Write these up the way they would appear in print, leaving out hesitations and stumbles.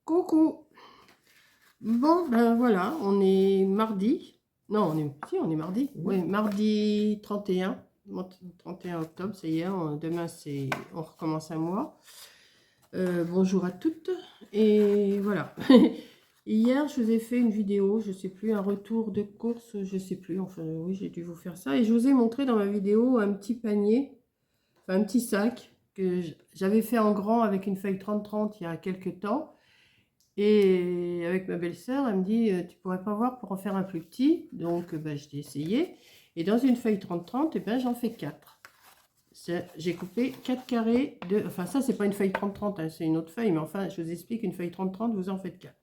Coucou. Bon, ben voilà, on est mardi. Non, on est mardi. Oui, mardi 31. 31 octobre, c'est hier. Demain, on recommence un mois. Bonjour à toutes. Et voilà. Hier, je vous ai fait une vidéo, je sais plus, un retour de course, je sais plus. Enfin, oui, j'ai dû vous faire ça. Et je vous ai montré dans ma vidéo un petit panier, enfin, un petit sac que j'avais fait en grand avec une feuille 30-30 il y a quelques temps. Et avec ma belle-sœur, elle me dit, tu pourrais pas voir pour en faire un plus petit. Donc, ben, je l'ai essayé. Et dans une feuille 30-30, ben, j'en fais 4. J'ai coupé 4 carrés de... Enfin, ça, c'est pas une feuille 30-30, hein, c'est une autre feuille. Mais enfin, je vous explique, une feuille 30-30, vous en faites 4.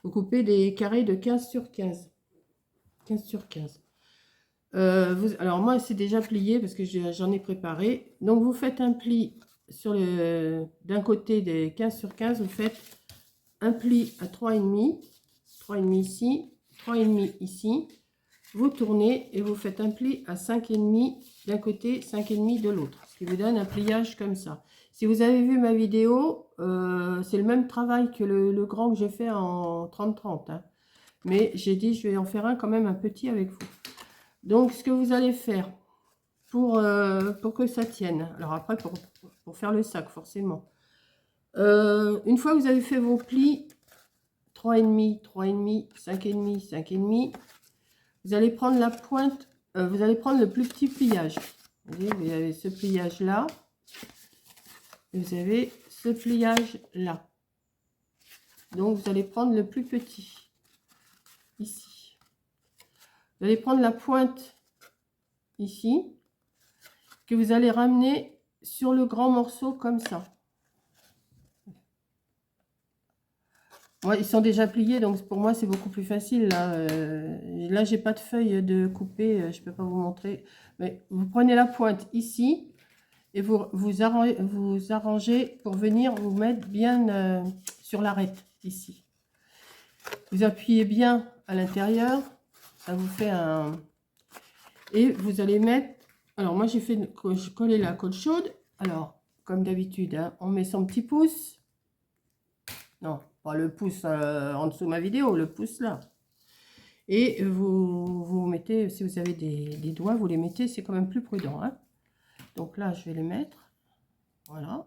Vous coupez des carrés de 15 sur 15. 15 sur 15. Alors, moi, c'est déjà plié parce que j'en ai préparé. Donc, vous faites un pli sur d'un côté des 15 sur 15, vous faites un pli à 3,5, 3,5 ici, 3,5 ici. Vous tournez et vous faites un pli à 5,5 d'un côté, 5,5 de l'autre. Ce qui vous donne un pliage comme ça. Si vous avez vu ma vidéo, c'est le même travail que le grand que j'ai fait en 30-30. Hein. Mais j'ai dit, je vais en faire un quand même un petit avec vous. Donc, ce que vous allez faire pour que ça tienne. Alors après, pour faire le sac, forcément. Une fois que vous avez fait vos plis, 3,5, 3,5, 5,5, 5,5, vous allez prendre la pointe, vous allez prendre le plus petit pliage. Vous voyez, vous avez ce pliage là, vous avez ce pliage là. Donc vous allez prendre le plus petit, ici. Vous allez prendre la pointe ici, que vous allez ramener sur le grand morceau comme ça. Ouais, ils sont déjà pliés, donc pour moi c'est beaucoup plus facile. Là j'ai pas de feuille de couper, je peux pas vous montrer. Mais vous prenez la pointe ici et vous arrangez pour venir vous mettre bien sur l'arête ici. Vous appuyez bien à l'intérieur, ça vous fait un... Et vous allez mettre... Alors moi j'ai collé la colle chaude. Alors comme d'habitude, hein, on met son petit pouce. Non, pas le pouce en dessous de ma vidéo, le pouce là. Et vous mettez, si vous avez des doigts, vous les mettez, c'est quand même plus prudent. Hein. Donc là, je vais les mettre. Voilà.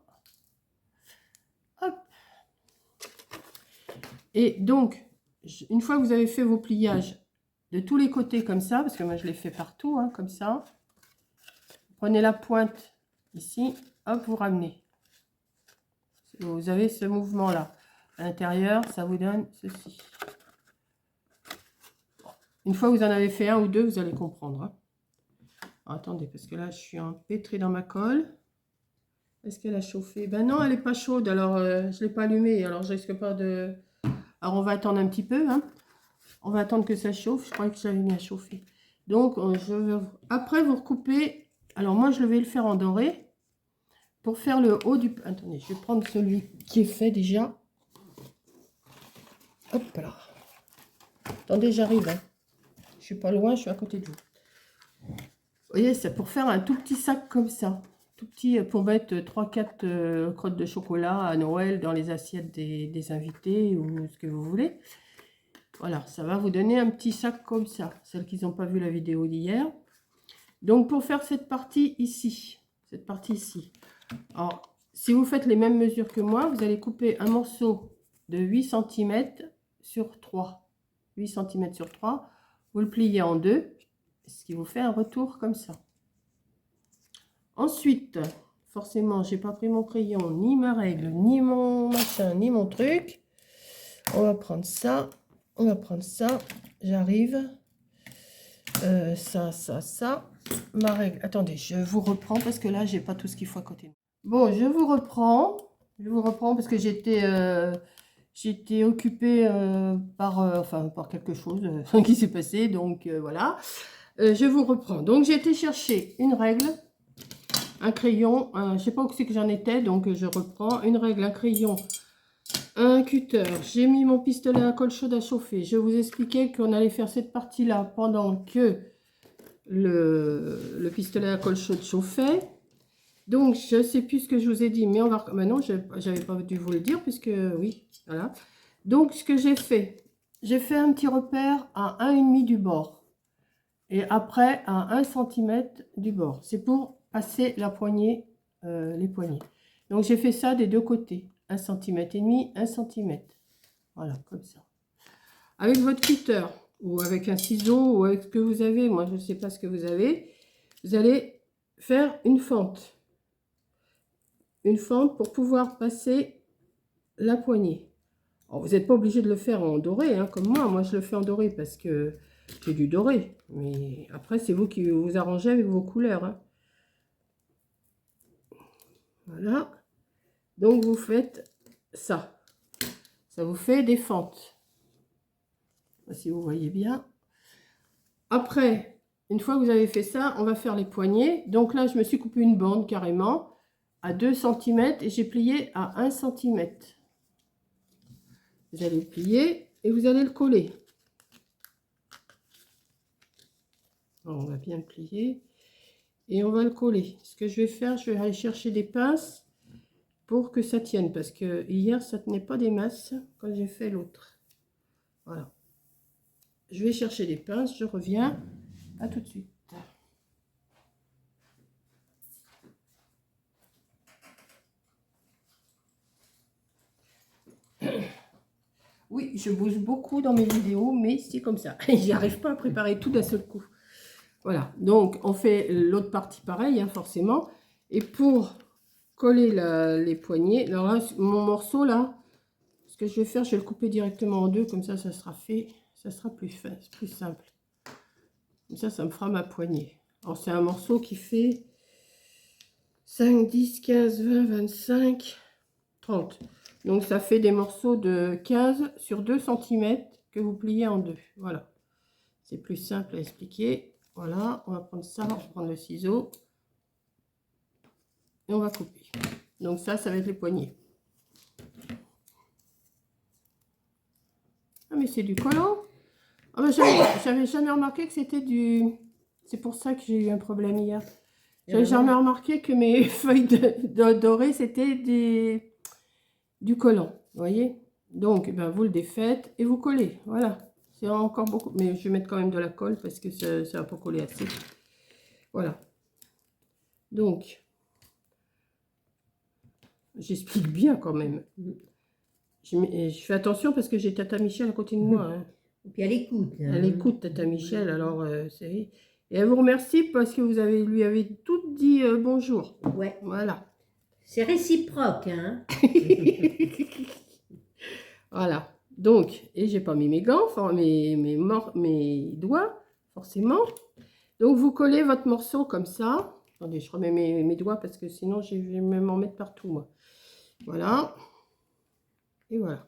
Hop. Et donc, une fois que vous avez fait vos pliages de tous les côtés comme ça, parce que moi je les fais partout, hein, comme ça. Prenez la pointe ici, hop, vous ramenez. Vous avez ce mouvement là. À l'intérieur, ça vous donne ceci. Une fois que vous en avez fait un ou deux, vous allez comprendre. Hein. Alors, attendez, parce que là, je suis empêtrée dans ma colle. Est-ce qu'elle a chauffé? Ben non, elle n'est pas chaude. Alors, je ne l'ai pas allumée. Alors, je risque pas de... Alors, on va attendre un petit peu. Hein. On va attendre que ça chauffe. Je croyais que j'avais mis à chauffer. Donc, après, vous recoupez. Alors, moi, je vais le faire en doré. Pour faire le haut du... Attendez, je vais prendre celui qui est fait déjà. Hop là. Attendez, j'arrive. Hein. Je suis pas loin, je suis à côté de vous. Vous voyez, c'est pour faire un tout petit sac comme ça. Tout petit, pour mettre 3-4 crottes de chocolat à Noël dans les assiettes des invités ou ce que vous voulez. Voilà, ça va vous donner un petit sac comme ça. Celles qui n'ont pas vu la vidéo d'hier. Donc, pour faire cette partie ici. Alors, si vous faites les mêmes mesures que moi, vous allez couper un morceau de 8 cm sur 3. 8 cm sur 3. Vous le pliez en deux. Ce qui vous fait un retour comme ça. Ensuite, forcément, j'ai pas pris mon crayon, ni ma règle, ni mon machin, ni mon truc. On va prendre ça. On va prendre ça. J'arrive. Ça. Ma règle. Attendez, je vous reprends parce que là, j'ai pas tout ce qu'il faut à côté. Bon, je vous reprends. Parce que j'étais occupée par quelque chose qui s'est passé. Donc, voilà. Je vous reprends. Donc, j'ai été chercher une règle, un crayon, je sais pas où c'est que j'en étais, donc je reprends. Une règle, un crayon, un cutter. J'ai mis mon pistolet à colle chaude à chauffer. Je vous expliquais qu'on allait faire cette partie-là pendant que le pistolet à colle chaude chauffait. Donc, je ne sais plus ce que je vous ai dit, mais on va... Maintenant, je n'avais pas dû vous le dire, puisque oui, voilà. Donc, ce que j'ai fait un petit repère à 1,5 du bord. Et après, à 1 cm du bord. C'est pour passer la poignée, les poignées. Donc, j'ai fait ça des deux côtés. 1,5 cm, 1 cm. Voilà, comme ça. Avec votre cutter, ou avec un ciseau, ou avec ce que vous avez. Moi, je ne sais pas ce que vous avez. Vous allez faire une fente. Une fente pour pouvoir passer la poignée. Alors, vous n'êtes pas obligé de le faire en doré, hein, comme moi. Moi, je le fais en doré parce que j'ai du doré. Mais après, c'est vous qui vous arrangez avec vos couleurs. Hein. Voilà. Donc, vous faites ça. Ça vous fait des fentes. Si vous voyez bien. Après, une fois que vous avez fait ça, on va faire les poignets. Donc là, je me suis coupé une bande carrément à 2 cm et j'ai plié à 1 cm. Vous allez le plier et vous allez le coller. Alors, on va bien le plier et on va le coller. Ce que je vais faire, je vais aller chercher des pinces pour que ça tienne parce que hier ça tenait pas des masses quand j'ai fait l'autre. Voilà. Je vais chercher des pinces, je reviens. À tout de suite. Oui, je bouge beaucoup dans mes vidéos, mais c'est comme ça. J'y arrive pas à préparer tout d'un seul coup. Voilà, donc on fait l'autre partie pareil, hein, forcément. Et pour coller les poignets, alors là, mon morceau là, ce que je vais faire, je vais le couper directement en deux, comme ça sera fait, ça sera plus fin, plus simple. Comme ça me fera ma poignée. Alors c'est un morceau qui fait 5, 10, 15, 20, 25, 30. Donc ça fait des morceaux de 15 sur 2 cm que vous pliez en deux. Voilà. C'est plus simple à expliquer. Voilà, on va prendre ça, je vais prendre le ciseau. Et on va couper. Donc ça va être les poignets. Ah mais c'est du collant. Ah ben, j'avais jamais remarqué que c'était du... C'est pour ça que j'ai eu un problème hier. J'avais jamais remarqué que mes feuilles dorées, c'était du collant. Vous voyez? Donc, ben, vous le défaites et vous collez. Voilà. C'est encore beaucoup. Mais je vais mettre quand même de la colle parce que ça va pas coller assez. Voilà. Donc, j'explique bien quand même. Je fais attention parce que j'ai Tata Michel à côté de moi. Hein. Et puis elle écoute. Hein. Elle écoute Tata Michel, alors c'est... Et elle vous remercie parce que vous lui avez tout dit bonjour. Ouais. Voilà. C'est réciproque, hein. Voilà. Donc, et j'ai pas mis mes gants, enfin mes doigts, forcément. Donc, vous collez votre morceau comme ça. Attendez, je remets mes doigts parce que sinon, je vais m'en mettre partout, moi. Voilà. Et voilà.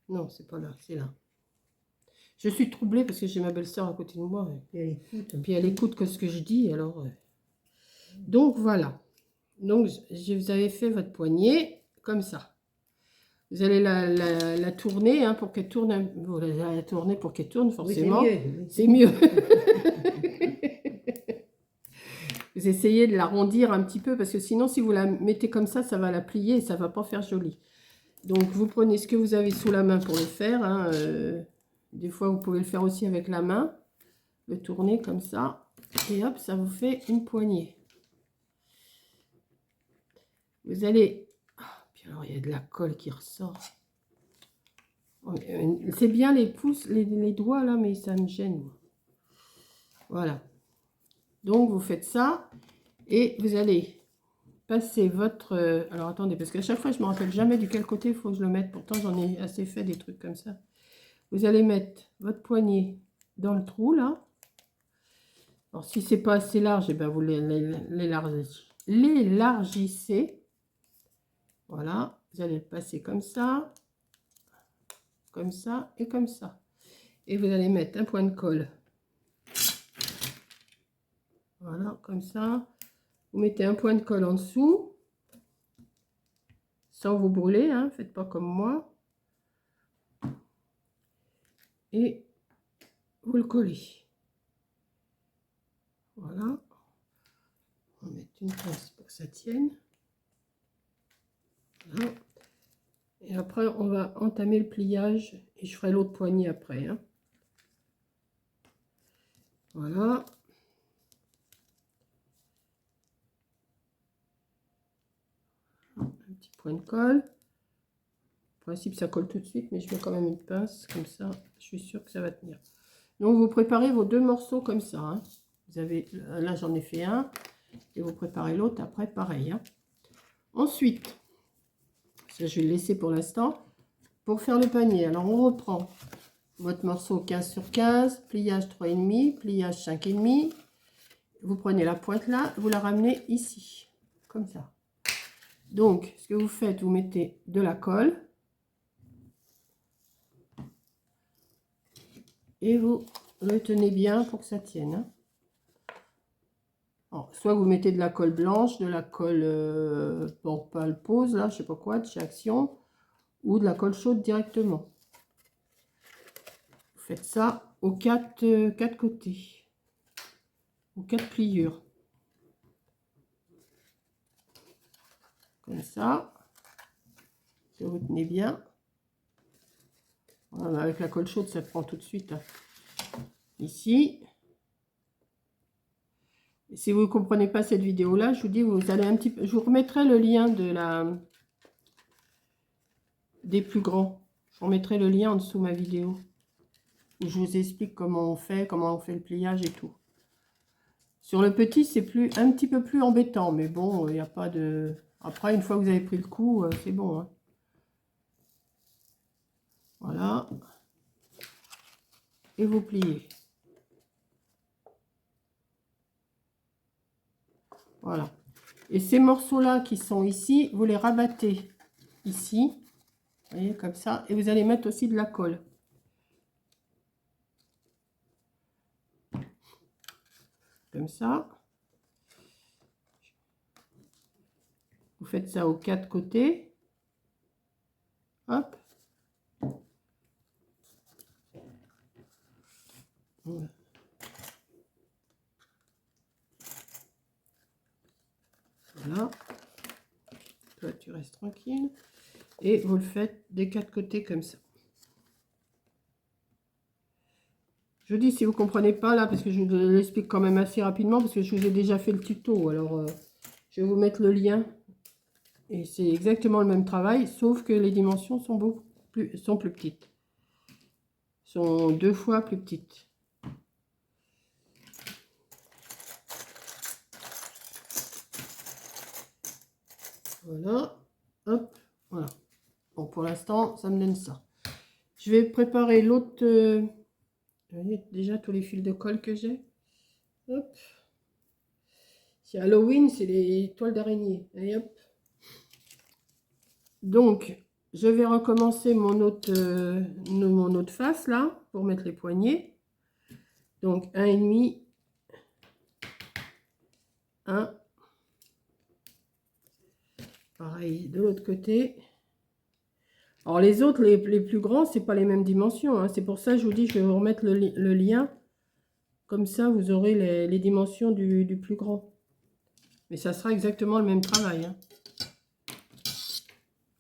Non, c'est pas là, c'est là. Je suis troublée parce que j'ai ma belle-sœur à côté de moi. Puis elle écoute que ce que je dis, alors... Donc, voilà. Donc, vous avez fait votre poignée comme ça. Vous allez la tourner hein, pour qu'elle tourne. Vous la tourner pour qu'elle tourne, forcément. Oui, c'est mieux. Vous essayez de l'arrondir un petit peu parce que sinon, si vous la mettez comme ça va la plier et ça ne va pas faire joli. Donc, vous prenez ce que vous avez sous la main pour le faire. Hein, des fois, vous pouvez le faire aussi avec la main. Le tourner comme ça. Et hop, ça vous fait une poignée. Vous allez... Puis alors, il y a de la colle qui ressort. C'est bien les pouces, les doigts là, mais ça me gêne. Voilà. Donc, vous faites ça. Et vous allez passer votre... alors, attendez, parce qu'à chaque fois, je ne me rappelle jamais du quel côté il faut que je le mette. Pourtant, j'en ai assez fait des trucs comme ça. Vous allez mettre votre poignet dans le trou, là. Alors, si c'est pas assez large, et ben vous l'élargissez. Voilà. Vous allez le passer comme ça et comme ça. Et vous allez mettre un point de colle. Voilà, comme ça. Vous mettez un point de colle en dessous. Sans vous brûler, hein, faites pas comme moi. Et vous le collez. Voilà. On va mettre une pince pour que ça tienne. Voilà. Et après, on va entamer le pliage et je ferai l'autre poignée après. Hein. Voilà. Un petit point de colle. En principe, ça colle tout de suite, mais je mets quand même une pince, comme ça, je suis sûre que ça va tenir. Donc, vous préparez vos 2 morceaux comme ça. Hein. Vous avez, là, j'en ai fait un, et vous préparez l'autre après, pareil. Hein. Ensuite, ça, je vais le laisser pour l'instant. Pour faire le panier, alors on reprend votre morceau 15 sur 15, pliage 3,5, pliage 5,5. Vous prenez la pointe là, vous la ramenez ici, comme ça. Donc, ce que vous faites, vous mettez de la colle. Et vous le tenez bien pour que ça tienne. Hein. Alors, soit vous mettez de la colle blanche, de la colle pour pas le pose, là, je sais pas quoi, de chez Action, ou de la colle chaude directement. Vous faites ça aux 4 côtés, aux 4 pliures. Comme ça. Que vous tenez bien. Voilà, avec la colle chaude, ça prend tout de suite. Hein. Ici. Et si vous ne comprenez pas cette vidéo-là, je vous dis, vous allez un petit peu... Je vous remettrai le lien des plus grands. Je vous remettrai le lien en dessous de ma vidéo. Où je vous explique comment on fait le pliage et tout. Sur le petit, c'est un petit peu plus embêtant. Mais bon, il n'y a pas de... Après, une fois que vous avez pris le coup, c'est bon. Hein. Voilà. Et vous pliez. Voilà. Et ces morceaux-là qui sont ici, vous les rabattez ici. Vous voyez, comme ça. Et vous allez mettre aussi de la colle. Comme ça. Vous faites ça aux 4 côtés. Hop. Voilà. Voilà. Toi, tu restes tranquille. Et vous le faites des 4 côtés comme ça. Je dis si vous ne comprenez pas là, parce que je vous l'explique quand même assez rapidement, parce que je vous ai déjà fait le tuto. Alors, je vais vous mettre le lien. Et c'est exactement le même travail, sauf que les dimensions sont plus petites. Sont 2 fois plus petites. Voilà. Hop. Voilà. Bon, pour l'instant, ça me donne ça. Je vais préparer l'autre... vous voyez déjà tous les fils de colle que j'ai. Hop. C'est Halloween, c'est les toiles d'araignée. Allez, hop. Donc, je vais recommencer mon autre face, là, pour mettre les poignets. Donc, 1,5. 1. Pareil, de l'autre côté. Alors, les autres, les plus grands, c'est pas les mêmes dimensions. Hein. C'est pour ça que je vous dis, je vais vous remettre le lien. Comme ça, vous aurez les dimensions du plus grand. Mais ça sera exactement le même travail. Hein.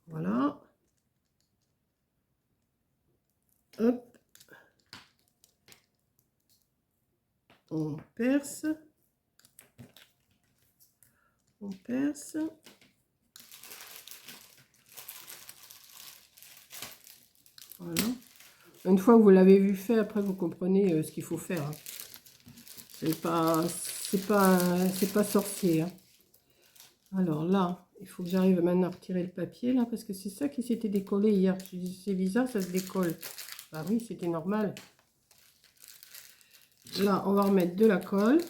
Voilà. Hop. On perce. On perce. Voilà. Une fois que vous l'avez vu faire, après vous comprenez ce qu'il faut faire. Hein. C'est pas sorcier. Hein. Alors là, il faut que j'arrive maintenant à retirer le papier là, parce que c'est ça qui s'était décollé hier. Je dis c'est bizarre, ça se décolle. Bah oui, c'était normal. Là, on va remettre de la colle.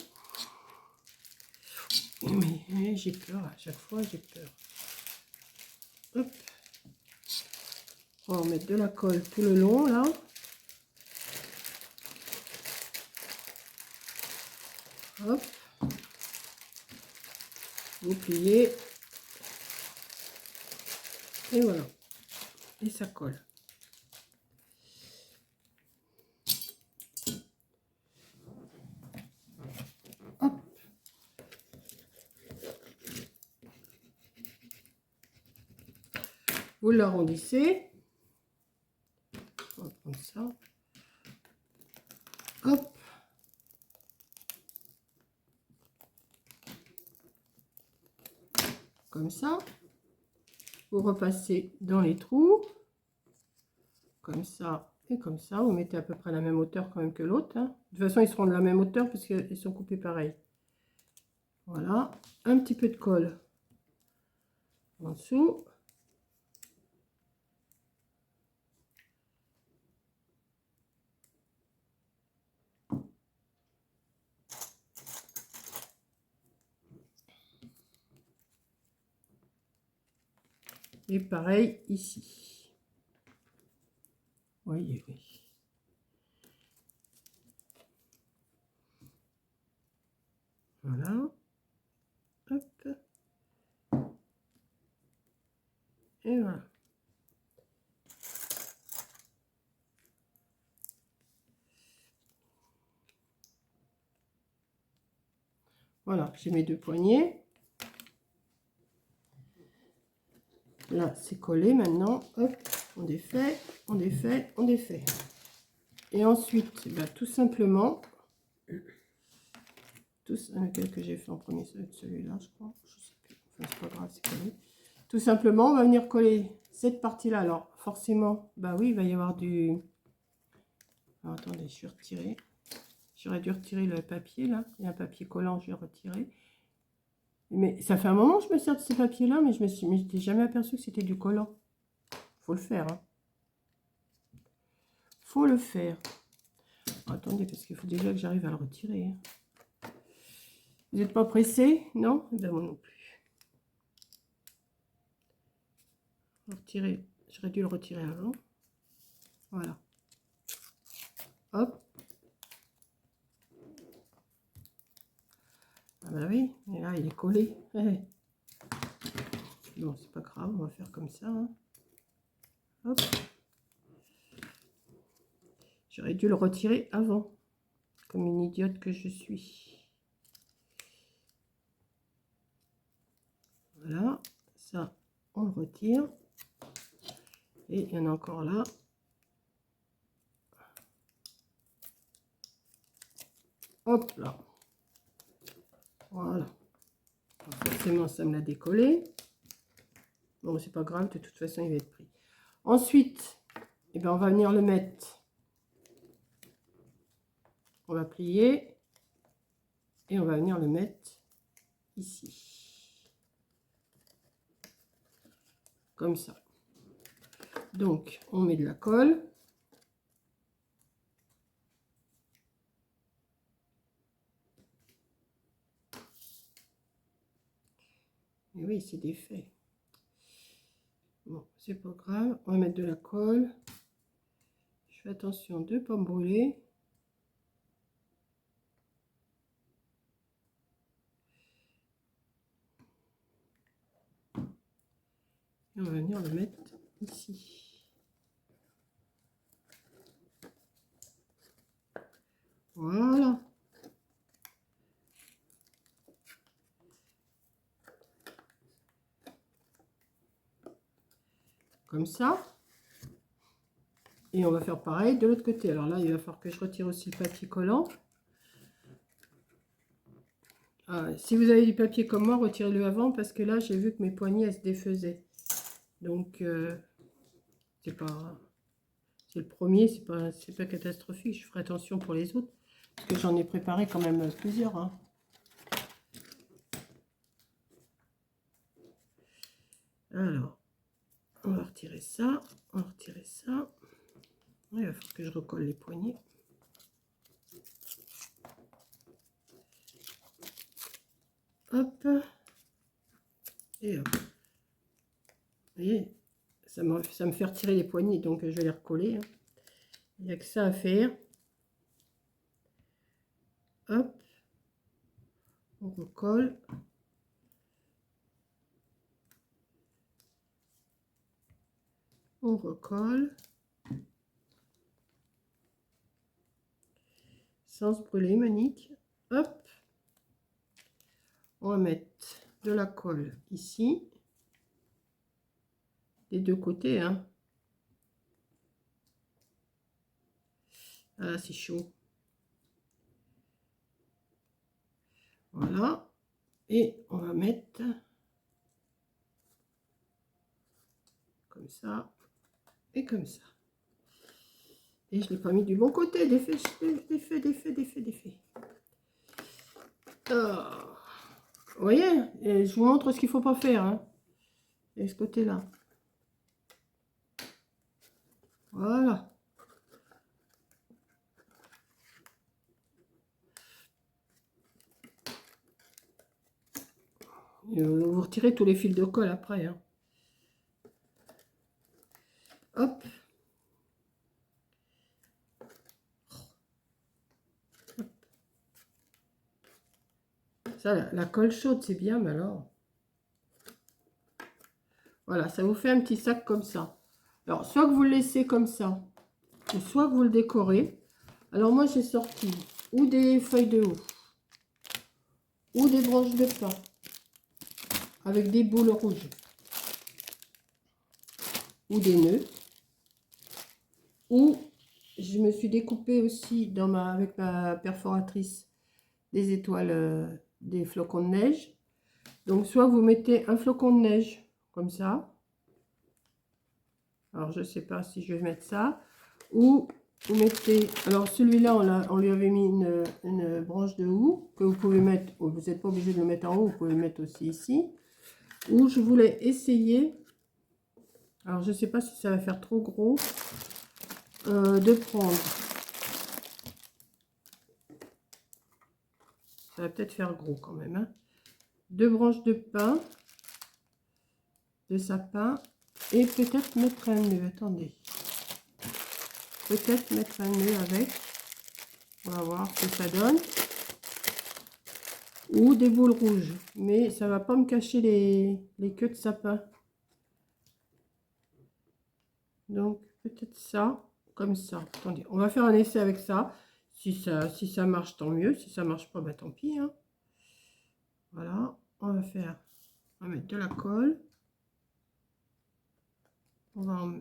Mais j'ai peur, à chaque fois j'ai peur. Hop. On va remettre de la colle tout le long là. Hop. Vous pliez. Et voilà. Et ça colle. Hop. vous l'arrondissez. On va prendre ça. Hop. Comme ça. Vous repassez dans les trous. Comme ça et comme ça. Vous mettez à peu près la même hauteur quand même que l'autre. Hein. De toute façon, ils seront de la même hauteur puisqu'ils sont coupés pareil. Voilà. Un petit peu de colle en dessous. Et pareil ici. Voyez, oui. Voilà. Hop. Et voilà. Voilà, j'ai mes deux poignets. Là, c'est collé maintenant. Hop, on défait, on défait, on défait. Et ensuite, bah, tout simplement, lequel que j'ai fait en premier, celui-là, je crois. Je sais plus. Enfin, c'est pas grave, c'est collé. Tout simplement, on va venir coller cette partie-là. Alors, forcément, bah oui, il va y avoir du... Alors, attendez, je vais retirer. J'aurais dû retirer le papier, là. Il y a un papier collant, je vais retirer. Mais ça fait un moment que je me sers de ces papiers-là, mais je m'étais jamais aperçu que c'était du collant. Faut le faire. Hein. Faut le faire. Attendez, parce qu'il faut déjà que j'arrive à le retirer. Hein. Vous n'êtes pas pressé? Non? Ben moi non plus. Retirer. J'aurais dû le retirer avant. Voilà. Hop. Ah bah oui, et là il est collé. Bon, c'est pas grave, on va faire comme ça. Hein. Hop. J'aurais dû le retirer avant, comme une idiote que je suis. Voilà, ça, on le retire. Et il y en a encore là. Hop là. Voilà. Alors, forcément, ça me l'a décollé. Bon, c'est pas grave, de toute façon, il va être pris. Ensuite, eh ben, on va venir le mettre. On va plier. Et on va venir le mettre ici. Comme ça. Donc, on met de la colle. Et oui, c'est défait. Bon, c'est pas grave. On va mettre de la colle. Je fais attention de ne pas me brûler. Et on va venir le mettre ici. Voilà. Comme ça. Et on va faire pareil de l'autre côté. Alors là, il va falloir que je retire aussi le papier collant. Ah, si vous avez du papier comme moi, retirez-le avant parce que là, j'ai vu que mes poignées, elles se défaisaient. Donc, c'est pas... C'est le premier, c'est pas catastrophique. Je ferai attention pour les autres. Parce que j'en ai préparé quand même plusieurs. Hein. Alors, on va retirer ça. On va retirer ça. Il va falloir que je recolle les poignets. Hop. Et hop. Vous voyez, ça me fait retirer les poignets, donc je vais les recoller. Hein. Il n'y a que ça à faire. Hop. On recolle. On recolle. Sans se brûler, Manique. Hop. On va mettre de la colle ici. des deux côtés, hein. Ah, c'est chaud. Voilà. Et on va mettre comme ça et comme ça. Et je ne l'ai pas mis du bon côté. Défait. Vous voyez, et je vous montre ce qu'il ne faut pas faire. Hein. Et ce côté-là. Voilà. Et vous retirez tous les fils de colle après. Hein. Hop. Ça, la colle chaude, c'est bien, mais alors... Voilà, ça vous fait un petit sac comme ça. Alors, soit que vous le laissez comme ça, ou soit que vous le décorez. Alors, moi, j'ai sorti ou des feuilles de haut, ou des branches de pin, avec des boules rouges, ou des nœuds, ou je me suis découpé aussi dans avec ma perforatrice des étoiles, des flocons de neige. Donc, soit vous mettez un flocon de neige, comme ça. Alors, je ne sais pas si je vais mettre ça. Ou vous mettez... Alors, celui-là, on lui avait mis une branche de houx que vous pouvez mettre... Vous n'êtes pas obligé de le mettre en haut, vous pouvez le mettre aussi ici. Ou je voulais essayer... Alors, je ne sais pas si ça va faire trop gros. De prendre... Ça va peut-être faire gros quand même. Hein. 2 branches de pin. De sapin. Et peut-être mettre un nœud. Attendez. Peut-être mettre un nœud avec. On va voir ce que ça donne. Ou des boules rouges. Mais ça va pas me cacher les queues de sapin. Donc peut-être ça. Comme ça. Attendez. On va faire un essai avec ça. Si ça marche, tant mieux. Si ça marche pas, bah, tant pis. Hein. Voilà. On va mettre de la colle. On va en...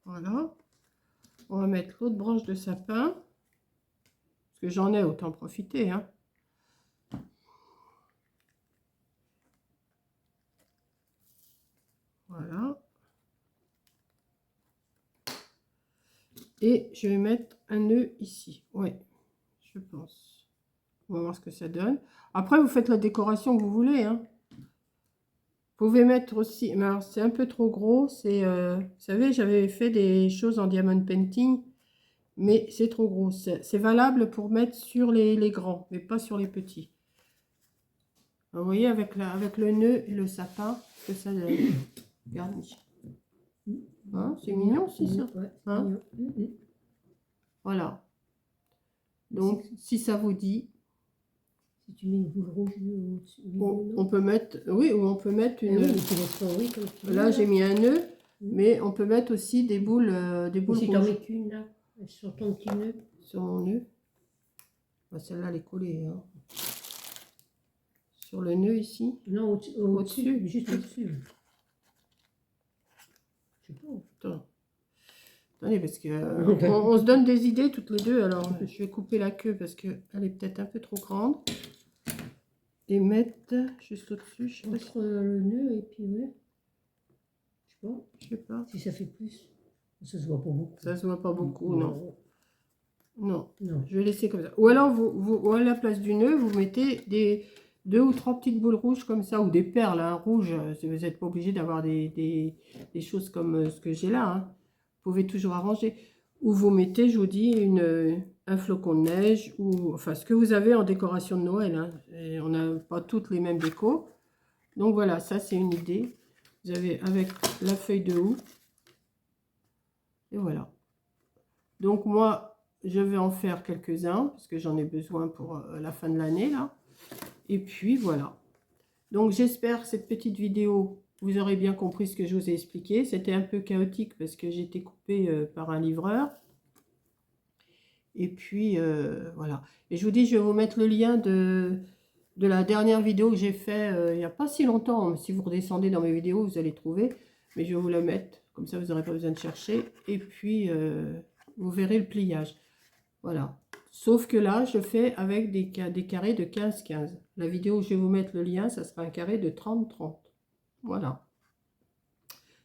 Voilà. On va mettre l'autre branche de sapin. Parce que j'en ai, autant profiter. Hein. Voilà. Et je vais mettre un nœud ici. Oui, je pense. On va voir ce que ça donne. Après, vous faites la décoration que vous voulez. Hein. Vous pouvez mettre aussi... Mais alors, c'est un peu trop gros. C'est, vous savez, j'avais fait des choses en diamond painting. Mais c'est trop gros. C'est valable pour mettre sur les grands, mais pas sur les petits. Vous voyez, avec le nœud et le sapin, que ça donne. Garnish. Hein, c'est mignon aussi, ça. Hein? Voilà. Donc, si ça vous dit... Si tu mets une boule rouge au-dessus... On peut mettre... Oui, ou on peut mettre une... Oui, là, j'ai mis un nœud, mais on peut mettre aussi des boules rouges. Si tu en mets qu'une, là, sur ton petit nœud. Sur mon nœud. Bah, celle-là, elle est collée. Hein. Sur le nœud, ici. Non, au-dessus. Juste au-dessus. Je sais pas. Attends. Attendez, parce que on se donne des idées toutes les deux. Alors, je vais couper la queue parce qu'elle est peut-être un peu trop grande. Et mettre juste au-dessus. Je sais pas Entre le nœud et puis, ouais. Je sais pas. Si ça fait plus. Ça se voit pas beaucoup. Ça se voit pas beaucoup, non. Non. Non. Je vais laisser comme ça. Ou alors, vous à la place du nœud, vous mettez 2 ou 3 petites boules rouges comme ça, ou des perles hein, rouges. Vous n'êtes pas obligé d'avoir des choses comme ce que j'ai là. Hein. Vous pouvez toujours arranger. Ou vous mettez, je vous dis, un flocon de neige, ou enfin ce que vous avez en décoration de Noël. Hein. Et on n'a pas toutes les mêmes décos. Donc voilà, ça c'est une idée. Vous avez avec la feuille de houx. Et voilà. Donc moi, je vais en faire quelques-uns, parce que j'en ai besoin pour la fin de l'année, là. Et puis, voilà. Donc, j'espère que cette petite vidéo, vous aurez bien compris ce que je vous ai expliqué. C'était un peu chaotique, parce que j'ai été coupée par un livreur. Et puis, voilà. Et je vous dis, je vais vous mettre le lien de la dernière vidéo que j'ai fait il n'y a pas si longtemps. Si vous redescendez dans mes vidéos, vous allez trouver. Mais je vais vous la mettre, comme ça vous n'aurez pas besoin de chercher. Et puis, vous verrez le pliage. Voilà. Sauf que là, je fais avec des carrés de 15-15. La vidéo où je vais vous mettre le lien, ça sera un carré de 30-30. Voilà.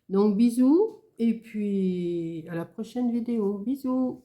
Donc, bisous. Et puis, à la prochaine vidéo. Bisous.